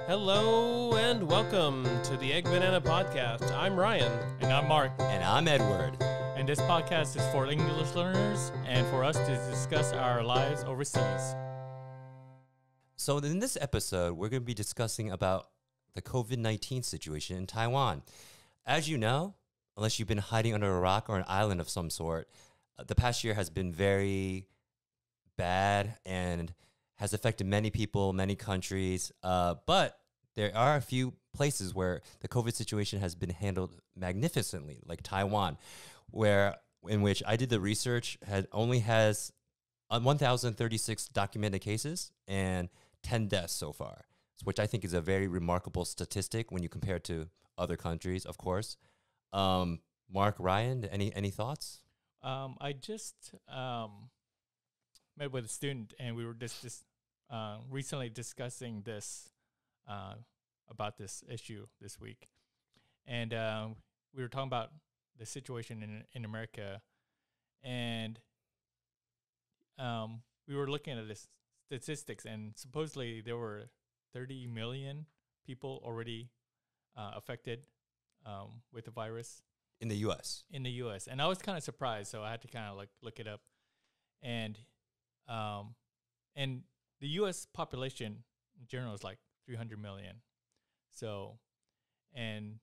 Hello and welcome to the EggBanana podcast. I'm Ryan. And I'm Mark. And I'm Edward. And this podcast is for English learners and for us to discuss our lives overseas. So in this episode, we're going to be discussing about the COVID-19 situation in Taiwan. As you know, unless you've been hiding under a rock or an island of some sort, the past year has been very bad and has affected many people, many countries. But there are a few places where the COVID situation has been handled magnificently, like Taiwan, in which I did the research, only has 1,036 documented cases and 10 deaths so far, which I think is a very remarkable statistic when you compare it to other countries, of course. Mark, Ryan, any thoughts? I just met with a student, and we were just recently discussing this about this issue this week, and we were talking about the situation in America, and we were looking at the statistics, and supposedly there were 30 million people already affected with the virus in the U.S. In the U.S., and I was kind of surprised, so I had to kind of look it up, and the U.S. population in general is like 300 million. So, and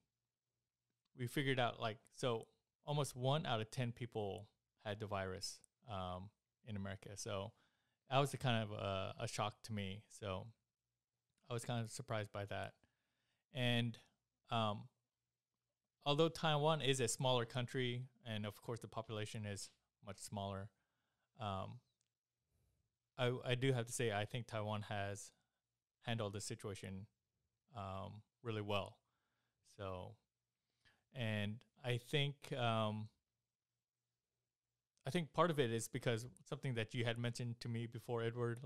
we figured out so almost 1 out of 10 people had the virus in America. So that was kind of a shock to me. So I was kind of surprised by that. And although Taiwan is a smaller country, and of course the population is much smaller, I do have to say I think Taiwan has handled the situation really well. So, and I think part of it is because something that you had mentioned to me before, Edward,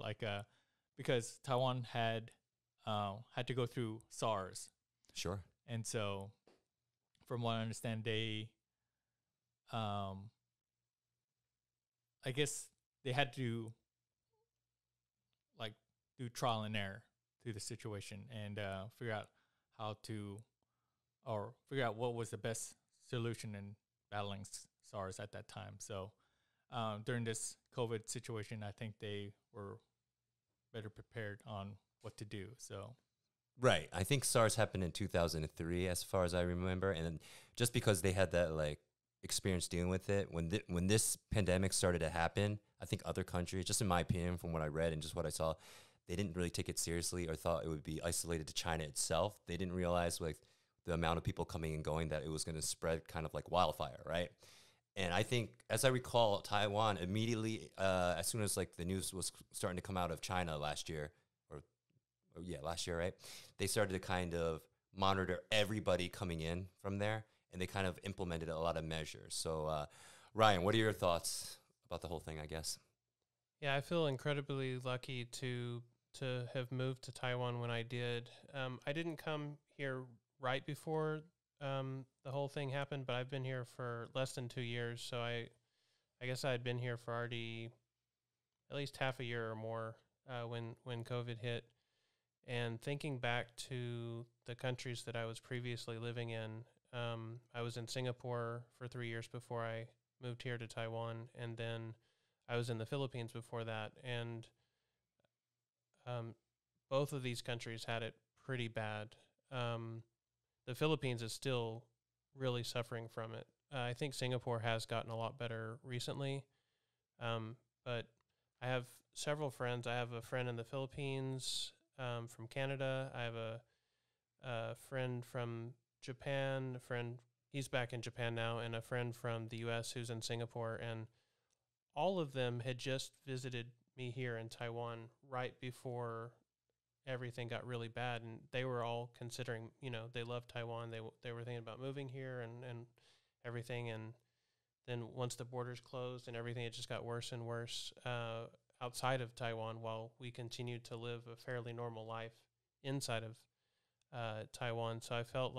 because Taiwan had to go through SARS. Sure. And so, from what I understand, they, I guess they had to do trial and error through the situation and figure out figure out what was the best solution in battling SARS at that time. So during this COVID situation, I think they were better prepared on what to do. So. Right. I think SARS happened in 2003, as far as I remember. And just because they had that experience dealing with it, when this pandemic started to happen, I think other countries, just in my opinion, from what I read and just what I saw, they didn't really take it seriously or thought it would be isolated to China itself. They didn't realize the amount of people coming and going that it was going to spread kind of like wildfire, right? And I think, as I recall, Taiwan immediately, as soon as the news was starting to come out of China last year, last year, right? They started to kind of monitor everybody coming in from there, and they kind of implemented a lot of measures. So, Ryan, what are your thoughts about the whole thing, I guess? Yeah, I feel incredibly lucky to have moved to Taiwan when I did. I didn't come here right before the whole thing happened, but I've been here for less than 2 years. So I guess I had been here for already at least half a year or more when COVID hit. And thinking back to the countries that I was previously living in, I was in Singapore for 3 years before I moved here to Taiwan, and then I was in the Philippines before that, and both of these countries had it pretty bad. The Philippines is still really suffering from it. I think Singapore has gotten a lot better recently, but I have several friends. I have a friend in the Philippines from Canada. I have a friend from Japan, he's back in Japan now, and a friend from the U.S. who's in Singapore, and all of them had just visited me here in Taiwan right before everything got really bad, and they were all considering, they love Taiwan. They were thinking about moving here and everything, and then once the borders closed and everything, it just got worse and worse outside of Taiwan while we continued to live a fairly normal life inside of Taiwan. So I felt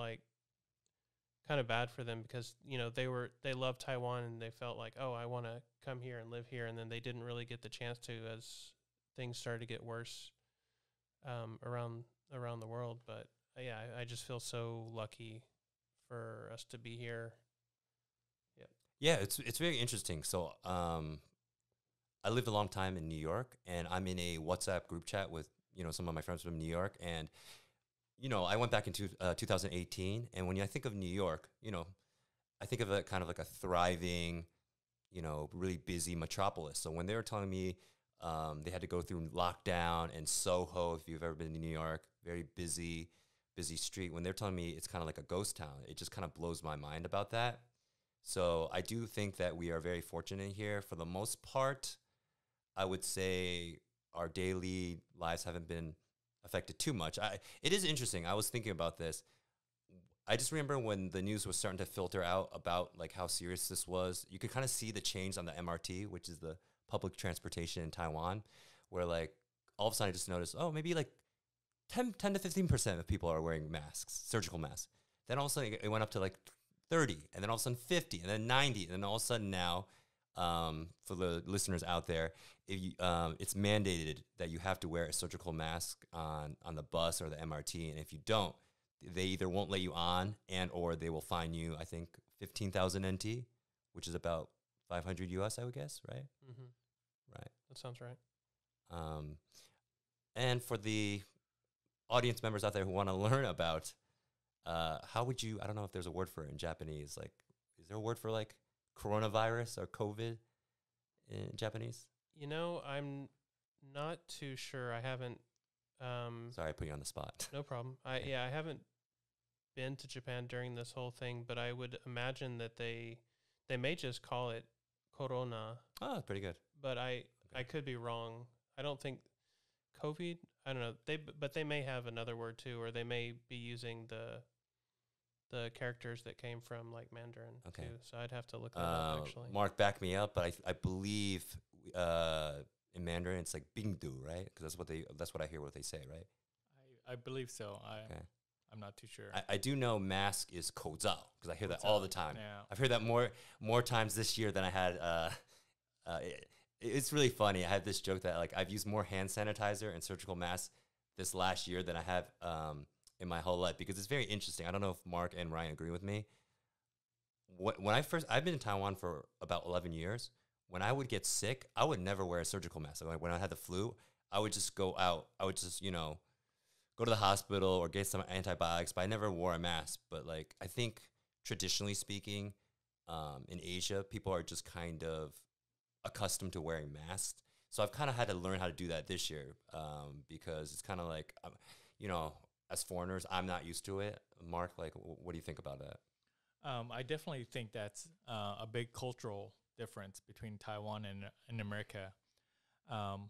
kind of bad for them because, they love Taiwan and they felt like, oh, I want to come here and live here. And then they didn't really get the chance to as things started to get worse around the world. But yeah, I just feel so lucky for us to be here. Yeah, it's very interesting. So, I lived a long time in New York, and I'm in a WhatsApp group chat with some of my friends from New York, and I went back into 2018, and when I think of New York, I think of it kind of like a thriving, really busy metropolis. So when they were telling me they had to go through lockdown and Soho, if you've ever been to New York, very busy street. When they're telling me it's kind of like a ghost town, it just kind of blows my mind about that. So I do think that we are very fortunate here. For the most part, I would say our daily lives haven't been affected too much. It is interesting. I was thinking about this. I just remember when the news was starting to filter out about like how serious this was, you could kind of see the change on the MRT, which is the public transportation in Taiwan, where like all of a sudden I just noticed, oh, maybe like 10 to 15% of people are wearing masks, surgical masks. Then all of a sudden it went up to like 30, and then all of a sudden 50, and then 90, and then all of a sudden now, for the listeners out there, if you, it's mandated that you have to wear a surgical mask on the bus or the MRT, and if you don't, they either won't let you on or they will fine you, I think, 15,000 NT, which is about 500 US, I would guess, right? Mm-hmm. Right. That sounds right. And for the audience members out there who want to learn about how would you, I don't know if there's a word for it in Japanese, like, is there a word for like coronavirus or COVID in Japanese? I'm not too sure. I haven't. Sorry, I put you on the spot. No problem. I haven't been to Japan during this whole thing, but I would imagine that they may just call it corona. Oh, pretty good. But I could be wrong. I don't think COVID. I don't know. But they may have another word too, or they may be using the characters that came from like Mandarin too. So I'd have to look that up actually. Mark, back me up, but I believe in Mandarin it's like bingdu, right? Because that's what I hear what they say, right? I believe so. I'm not too sure. I do know mask is kozao because I hear that all the time. Yeah. I've heard that more times this year than I had. It's really funny. I have this joke that like I've used more hand sanitizer and surgical masks this last year than I have in my whole life, because it's very interesting. I don't know if Mark and Ryan agree with me. I've been in Taiwan for about 11 years. When I would get sick, I would never wear a surgical mask. Like when I had the flu, I would just go out. I would just, go to the hospital or get some antibiotics, but I never wore a mask. But like, I think traditionally speaking, in Asia, people are just kind of accustomed to wearing masks. So I've kind of had to learn how to do that this year, because it's kind of like, as foreigners, I'm not used to it. Mark, like, what do you think about that? I definitely think that's a big cultural difference between Taiwan and America. I'm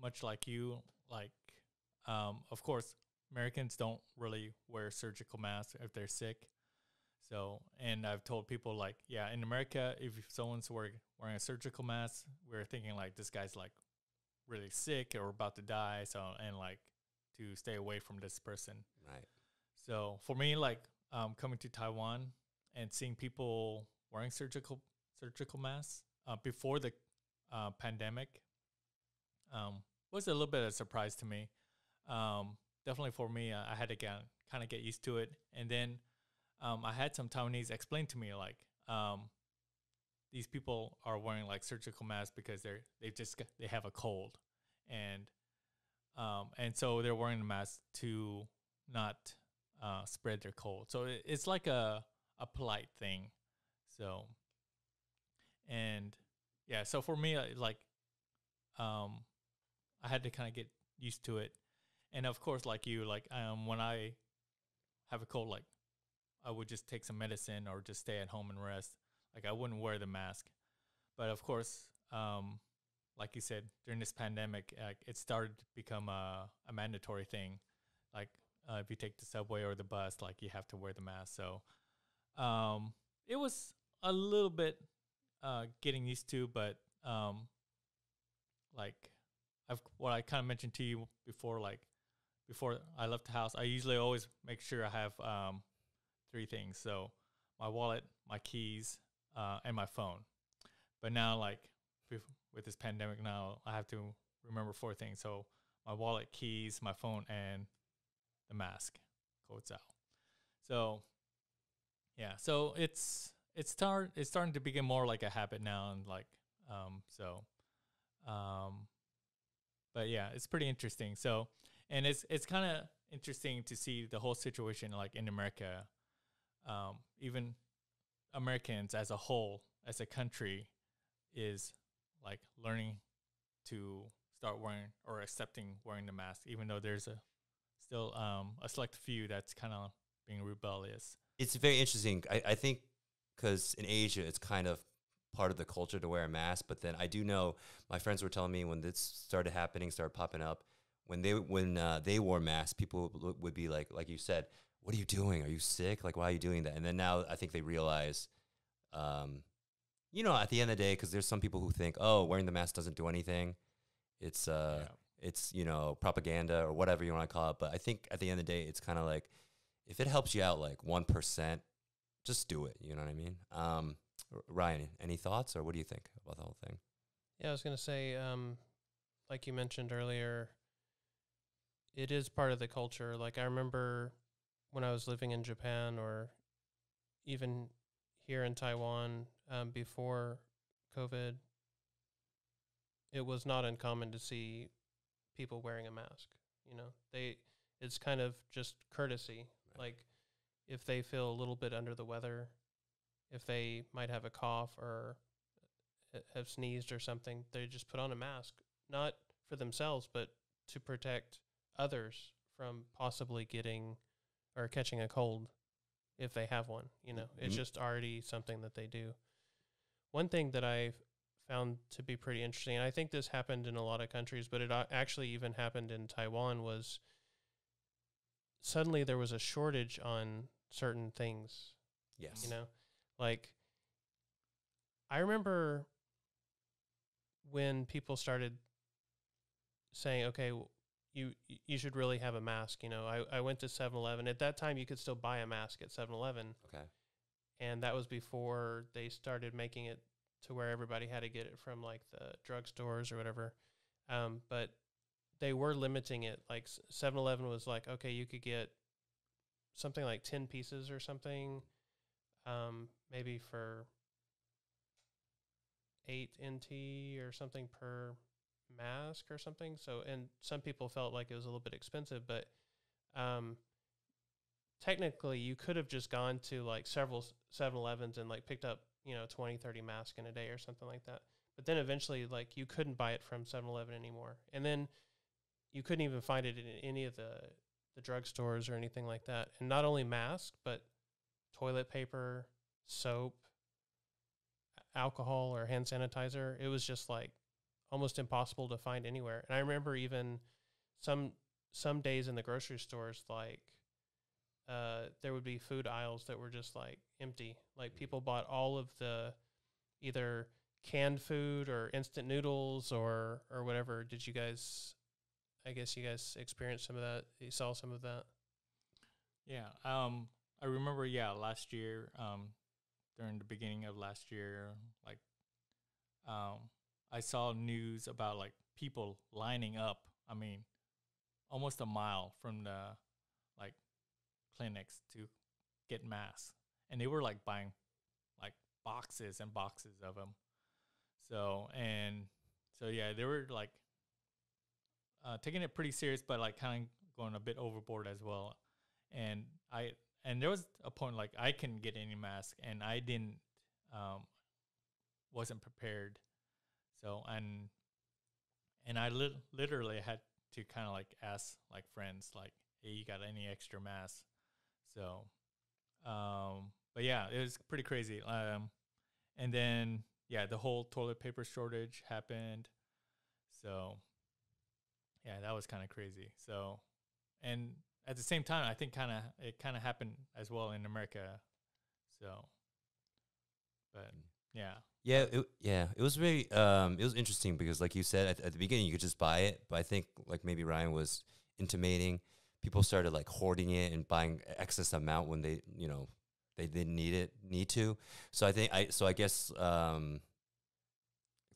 much like you. Like, of course, Americans don't really wear surgical masks if they're sick. So, and I've told people like, yeah, in America, if someone's wearing a surgical mask, we're thinking like this guy's like really sick or about to die. So, and like to stay away from this person. Right. So for me, like coming to Taiwan and seeing people wearing surgical masks before the pandemic was a little bit of a surprise to me. Definitely for me, I had to kind of get used to it. And then I had some Taiwanese explain to me like these people are wearing like surgical masks because they have a cold, and so they're wearing the mask to not spread their cold. So it's like a polite thing. So, and yeah, so for me, like I had to kind of get used to it. And of course, like you, like when I have a cold, like I would just take some medicine or just stay at home and rest. Like I wouldn't wear the mask. But of course, like you said, during this pandemic, it started to become a mandatory thing. Like if you take the subway or the bus, like you have to wear the mask. So it was a little bit getting used to, but like what I kind of mentioned to you before, like before I left the house, I usually always make sure I have 3 things. So my wallet, my keys, and my phone. But now, like with this pandemic now, I have to remember 4 things. So my wallet, keys, my phone, and the mask. Coats out. So yeah, so it's starting to become more like a habit now, and like but yeah, it's pretty interesting. So, and it's kind of interesting to see the whole situation like in America, even Americans as a whole, as a country, is like learning to start wearing or accepting wearing the mask, even though there's still a select few that's kind of being rebellious. It's very interesting. I think because in Asia, it's kind of part of the culture to wear a mask. But then I do know my friends were telling me when this started happening, started popping up, when they wore masks, people would be like you said, what are you doing? Are you sick? Like, why are you doing that? And then now I think they realize, you know, at the end of the day, because there's some people who think, oh, wearing the mask doesn't do anything. It's, it's, you know, propaganda or whatever you want to call it. But I think at the end of the day, it's kind of like, if it helps you out like 1%, just do it. You know what I mean? Ryan, any thoughts, or what do you think about the whole thing? Yeah, I was going to say, like you mentioned earlier, it is part of the culture. Like I remember when I was living in Japan, or even here in Taiwan, before COVID, it was not uncommon to see people wearing a mask. You know, it's kind of just courtesy. Right. Like if they feel a little bit under the weather, if they might have a cough or have sneezed or something, they just put on a mask, not for themselves, but to protect others from possibly getting or catching a cold if they have one. You know, it's just already something that they do. One thing that I found to be pretty interesting, and I think this happened in a lot of countries, but it actually even happened in Taiwan, was suddenly there was a shortage on certain things. Yes. You know, like I remember when people started saying, okay, you should really have a mask. You know, I went to 7-Eleven. At that time, you could still buy a mask at 7-Eleven. Okay. And that was before they started making it to where everybody had to get it from like the drugstores or whatever. But they were limiting it. Like 7-Eleven was like, okay, you could get something like 10 pieces or something, maybe for 8 NT or something per mask or something. So, and some people felt like it was a little bit expensive, but technically you could have just gone to like several 7-Elevens and like picked up, you know, 20-30 masks in a day or something like that. But then eventually like you couldn't buy it from 7-Eleven anymore. And then you couldn't even find it in any of the drugstores or anything like that. And not only masks, but toilet paper, soap, alcohol or hand sanitizer. It was just like almost impossible to find anywhere. And I remember even some days in the grocery stores, like there would be food aisles that were just like empty. Like people bought all of the either canned food or instant noodles or whatever. Did you guys, I guess you guys experienced some of that? You saw some of that? Yeah. I remember, last year, during the beginning of last year, like, I saw news about like people lining up. I mean, almost a mile from the like clinics to get masks, and they were like buying like boxes and boxes of them. So yeah, they were like taking it pretty serious, but like kind of going a bit overboard as well. And there was a point like I couldn't get any mask, and I didn't wasn't prepared. So and I literally had to kind of like ask like friends like, hey, you got any extra masks? So but yeah, it was pretty crazy. And then the whole toilet paper shortage happened. So yeah, that was kind of crazy. So, and at the same time, I think it kind of happened as well in America. So, but yeah. It was very it was interesting because like you said at the beginning you could just buy it, but I think like maybe Ryan was intimating, people started like hoarding it and buying excess amount when they, you know, they didn't need to. So I guess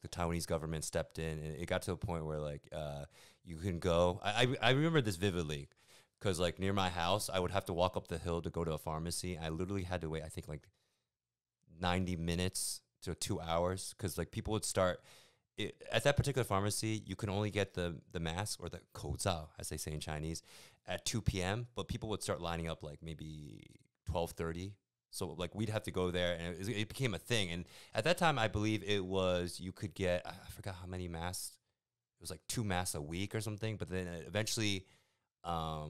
the Taiwanese government stepped in, and it got to a point where like you can go. I remember this vividly because like near my house, I would have to walk up the hill to go to a pharmacy. I literally had to wait, I think like 90 minutes to 2 hours because like people would start. At that particular pharmacy, you can only get the mask or the 口罩, as they say in Chinese, at 2 p.m. But people would start lining up like maybe 12:30. So like we'd have to go there, and it became a thing. And at that time, I believe it was you could get, I forgot how many masks. It was like 2 masks a week or something. But then eventually, I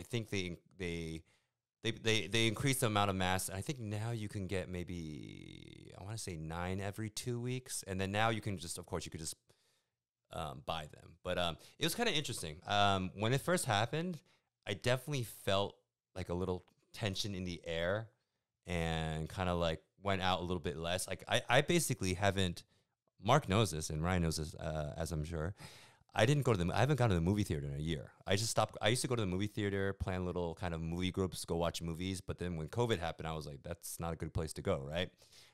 think they increased the amount of masks. I think now you can get maybe, I want to say 9 every 2 weeks. And then now you can just, of course, you could just buy them. But it was kind of interesting. When it first happened, I definitely felt like a little tension in the air and kind of like went out a little bit less. Like I basically haven't, Mark knows this and Ryan knows this, as I'm sure. I haven't gone to the movie theater in a year. I just stopped. I used to go to the movie theater, plan little kind of movie groups, go watch movies. But then when COVID happened, I was like, that's not a good place to go, right?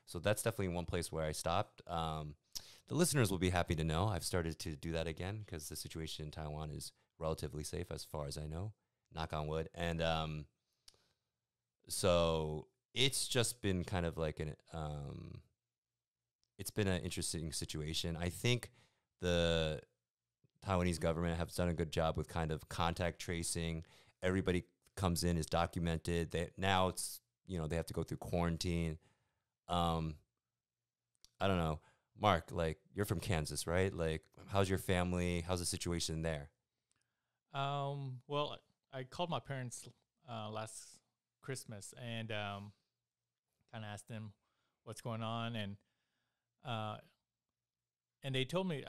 So that's definitely one place where I stopped. The listeners will be happy to know I've started to do that again because the situation in Taiwan is relatively safe as far as I know, knock on wood. And so it's just been kind of like it's been an interesting situation. I think the Taiwanese government have done a good job with kind of contact tracing. Everybody comes in, is documented. Now it's, they have to go through quarantine. I don't know. Mark, like you're from Kansas, right? Like how's your family? How's the situation there? Well, I called my parents last Christmas and kind of asked them what's going on, and they told me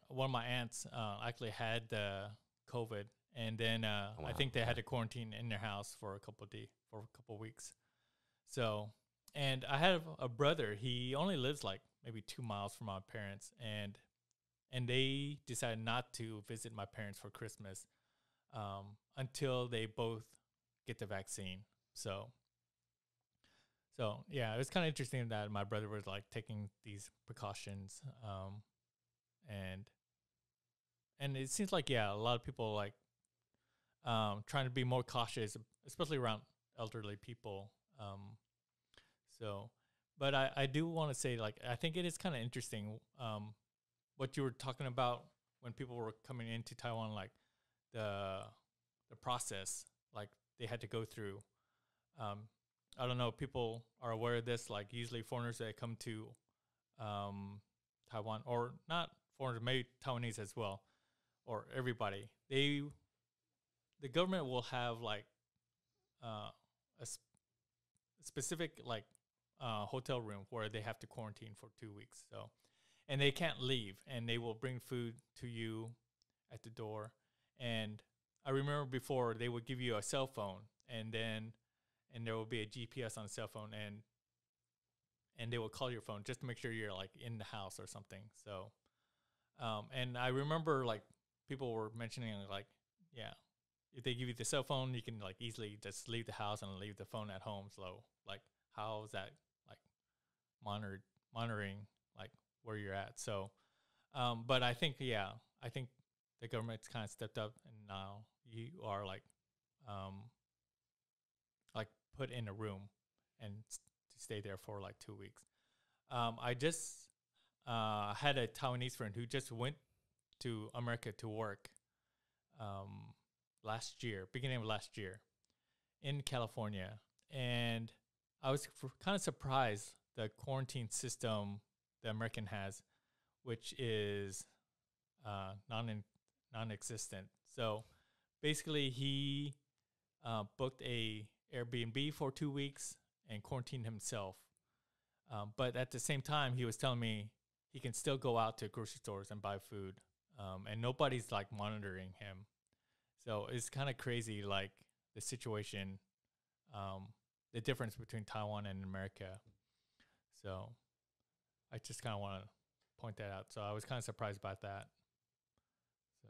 one of my aunts actually had the COVID, and then wow. I think they had to quarantine in their house for a couple of weeks. So, and I have a brother. He only lives like maybe 2 miles from my parents, and they decided not to visit my parents for Christmas until they both get the vaccine. So yeah, it was kind of interesting that my brother was like taking these precautions. And it seems like, yeah, a lot of people like trying to be more cautious, especially around elderly people. But I do want to say, like, I think it is kind of interesting what you were talking about when people were coming into Taiwan, like the process, like they had to go through. I don't know if people are aware of this, like usually foreigners that come to Taiwan, or not foreigners, maybe Taiwanese as well, or everybody, the government will have like a specific like hotel room where they have to quarantine for 2 weeks. So, and they can't leave, and they will bring food to you at the door. And I remember before they would give you a cell phone, and there will be a GPS on the cell phone, and they will call your phone just to make sure you're like in the house or something. So, and I remember like people were mentioning like, yeah, if they give you the cell phone, you can like easily just leave the house and leave the phone at home. So like, how is that like monitoring like where you're at? So, but I think, yeah, I think the government's kind of stepped up, and now you are like put in a room and to stay there for like 2 weeks. I just had a Taiwanese friend who just went to America to work beginning of last year in California. And I was kind of surprised the quarantine system the American has, which is non-existent. So basically he booked a Airbnb for 2 weeks and quarantined himself. But at the same time, he was telling me he can still go out to grocery stores and buy food, and nobody's like monitoring him. So it's kind of crazy, like the situation, the difference between Taiwan and America. So I just kind of want to point that out. So I was kind of surprised about that. So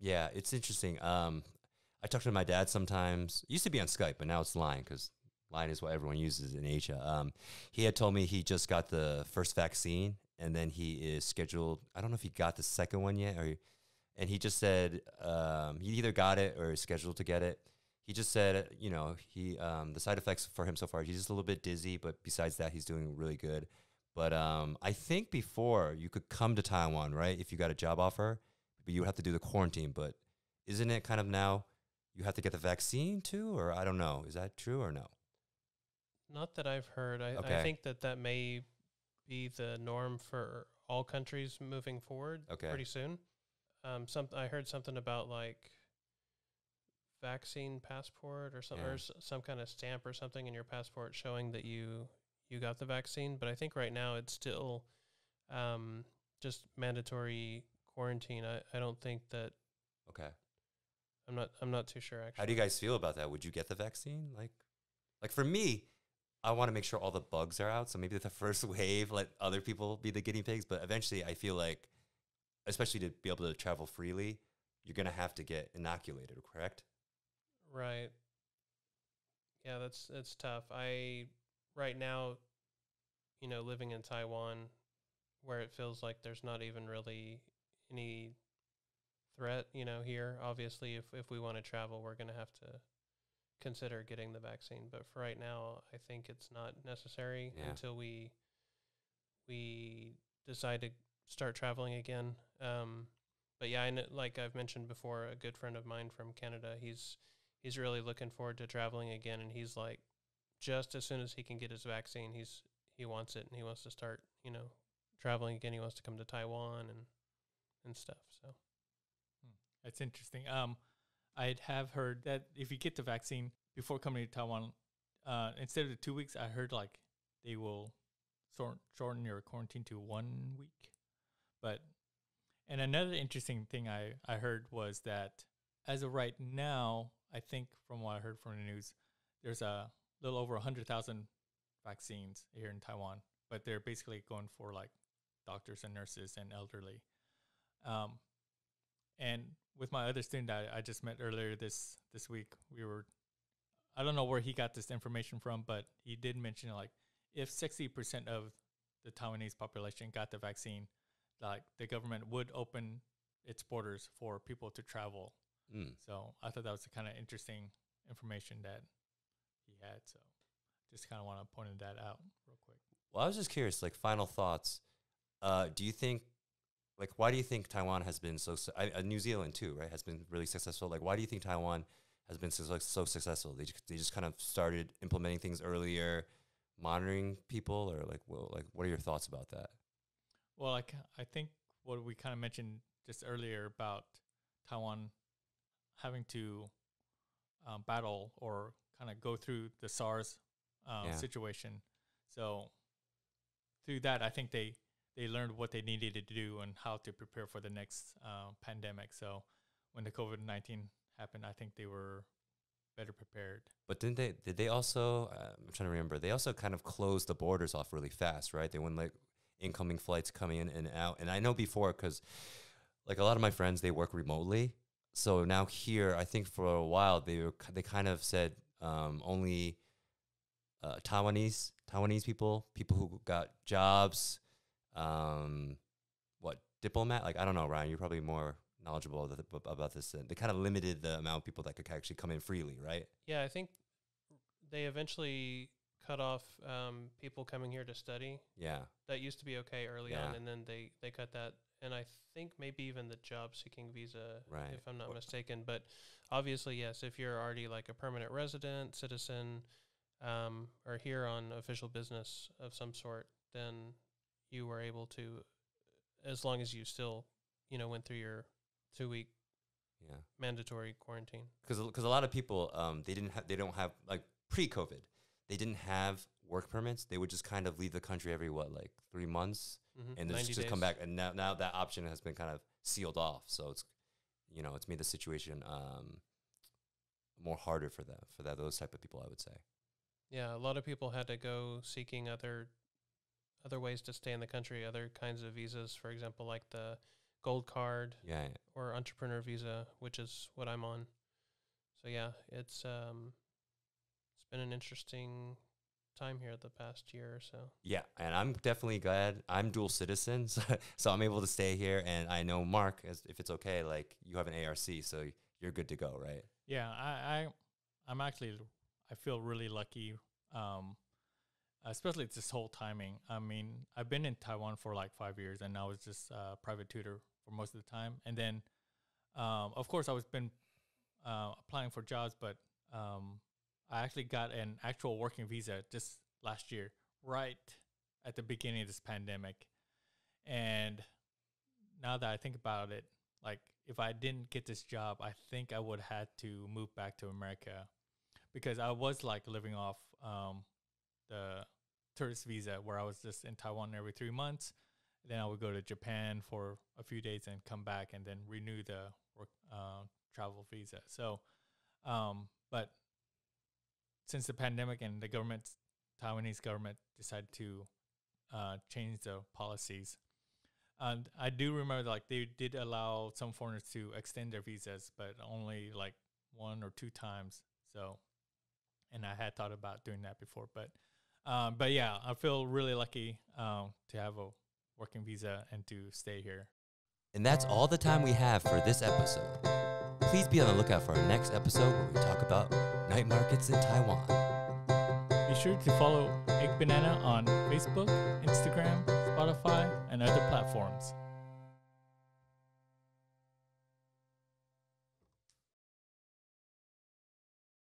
yeah, it's interesting. I talk to my dad sometimes. It used to be on Skype, but now it's Line because line is what everyone uses in Asia. He had told me he just got the first vaccine, and then he is scheduled. I don't know if he got the second one yet, and he just said he either got it or is scheduled to get it. He just said, the side effects for him so far, he's just a little bit dizzy, but besides that, he's doing really good. But I think before you could come to Taiwan, right, if you got a job offer, but you would have to do the quarantine. But isn't it kind of now you have to get the vaccine too, or I don't know. Is that true or no? Not that I've heard. I Okay. think that may be the norm for all countries moving forward Okay. pretty soon. I heard something about like vaccine passport or something, Yeah. or some kind of stamp or something in your passport showing that you got the vaccine. But I think right now it's still just mandatory quarantine. I don't think that. Okay. I'm not too sure actually. How do you guys feel about that? Would you get the vaccine? Like for me, I want to make sure all the bugs are out. So maybe the first wave, let other people be the guinea pigs. But eventually, I feel like, especially to be able to travel freely, you're going to have to get inoculated, correct? Right. Yeah, that's tough. Right now, living in Taiwan, where it feels like there's not even really any threat, here. Obviously, if we want to travel, we're going to have to consider getting the vaccine. But for right now, I think it's not necessary until we decide to start traveling again. But yeah, I know, like I've mentioned before, a good friend of mine from Canada, he's really looking forward to traveling again, and he's like, just as soon as he can get his vaccine, he wants it, and he wants to start, traveling again. He wants to come to Taiwan and stuff. So That's interesting. I have heard that if you get the vaccine before coming to Taiwan, instead of the 2 weeks, I heard like they will shorten your quarantine to 1 week. And another interesting thing I heard was that as of right now, I think from what I heard from the news, there's a little over 100,000 vaccines here in Taiwan, but they're basically going for like doctors and nurses and elderly. And with my other student I just met earlier this week, I don't know where he got this information from, but he did mention like if 60% of the Taiwanese population got the vaccine, like the government would open its borders for people to travel. So I thought that was the kind of interesting information that he had. So just kind of want to point that out real quick. Well, I was just curious, like final thoughts. Do you think, like, why do you think Taiwan has been New Zealand too, right, has been really successful? Like, why do you think Taiwan has been so successful? They just kind of started implementing things earlier, monitoring people, or what are your thoughts about that? Well, like I think what we kind of mentioned just earlier about Taiwan having to battle or kind of go through the SARS situation. So through that, I think they learned what they needed to do and how to prepare for the next pandemic. So when the COVID-19 happened, I think they were better prepared. But did they also, I'm trying to remember, they also kind of closed the borders off really fast, right? They wouldn't let incoming flights coming in and out. And I know before, because like a lot of my friends, they work remotely. So now here, I think for a while, they kind of said only Taiwanese people who got jobs, diplomat? Like, I don't know, Ryan, you're probably more knowledgeable about this. They kind of limited the amount of people that could actually come in freely, right? yeah, I think they eventually cut off people coming here to study. Yeah. That used to be okay early Yeah. on, and then they cut that. And I think maybe even the job-seeking visa, Right. if I'm not mistaken. But obviously, yes, if you're already like a permanent resident, citizen, or here on official business of some sort, then you were able to, as long as you still, went through your 2-week mandatory quarantine. Because a lot of people, they don't have, like, pre-COVID, they didn't have work permits. They would just kind of leave the country every 3 months, and just come back. And now that option has been kind of sealed off. So it's made the situation more harder for those type of people, I would say. Yeah, a lot of people had to go seeking other ways to stay in the country, other kinds of visas, for example, like the gold card or entrepreneur visa, which is what I'm on. So yeah, it's been an interesting time here the past year or so. Yeah, and I'm definitely glad I'm dual citizen, so I'm able to stay here. And I know Mark, if it's okay, like you have an ARC, so you're good to go, right? Yeah, I'm actually, I feel really lucky, especially this whole timing. I mean, I've been in Taiwan for like 5 years, and I was just a private tutor for most of the time. And then, of course, I was been applying for jobs, but I actually got an actual working visa just last year, right at the beginning of this pandemic. And now that I think about it, like if I didn't get this job, I think I would have had to move back to America, because I was like living off the tourist visa where I was just in Taiwan every 3 months. Then I would go to Japan for a few days and come back and then renew the work travel visa. So, but since the pandemic and the government, Taiwanese government decided to change the policies, and I do remember like they did allow some foreigners to extend their visas, but only like 1 or 2 times. So, and I had thought about doing that before, but yeah, I feel really lucky to have a working visa and to stay here. And that's all the time we have for this episode. Please be on the lookout for our next episode where we talk about night markets in Taiwan. Be sure to follow EggBanana on Facebook, Instagram, Spotify, and other platforms.